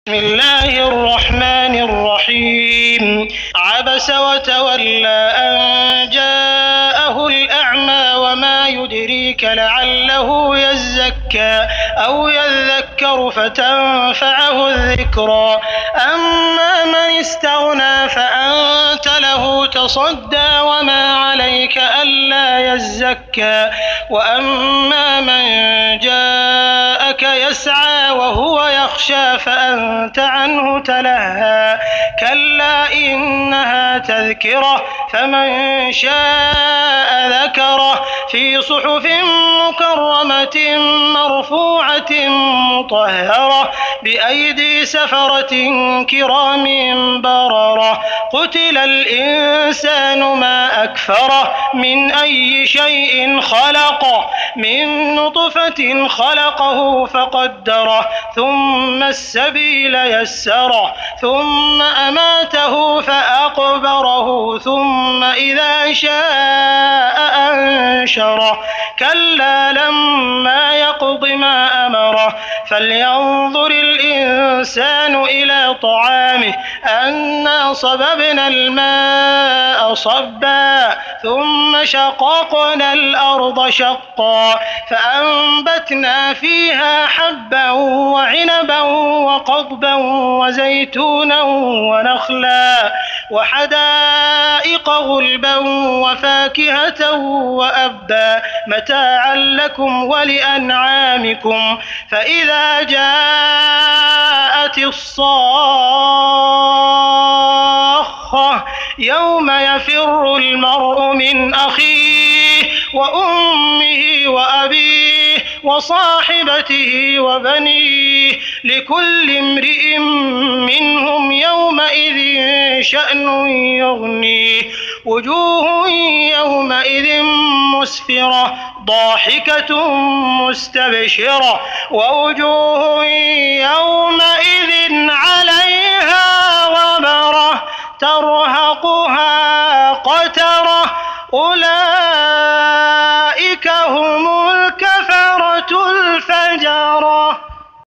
بسم الله الرحمن الرحيم. عبس وتولى أن جاءه الأعمى وما يدريك لعله يزكى أو يذكر فتنفعه الذكرى. أما من استغنى فأنت له تصدى وما عليك ألا يزكى. وأما من جاءك يسعى وهو يخشى فأنت عنه تلهى. كلا إنها تذكرة فمن شاء ذكره في صحف مكرمة مرفوعة مطهرة بأيدي سفرة كرام بررة. قتل الإنسان ما أكفره من أي شيء خلقه من نطفة خلقه فقدره ثم السبيل يسره ثم أماته فأقبره ثم إذا شاء أنشره. كلا لما يقض ما أمره فلينظر الإنسان إلى طعامه أنا صببنا الماء صبا ثم شققنا الأرض شقا فأنبتنا فيها حبا وعنبا وقضبا وزيتونا ونخلا وحدائق غلبا وفاكهة وأبا متاعا لكم ولأنعامكم. فإذا جاءت الصاخة يوم يفر المرء من أخيه وأمه وأبيه وصاحبته وبنيه لكل امرئ منهم يومئذ شأن يغنيه. وجوه يومئذ مسفرة ضاحكة مستبشرة ووجوه يومئذ عليها غبرة ترهقها قترة أولئك هم الكفرة الفجرة.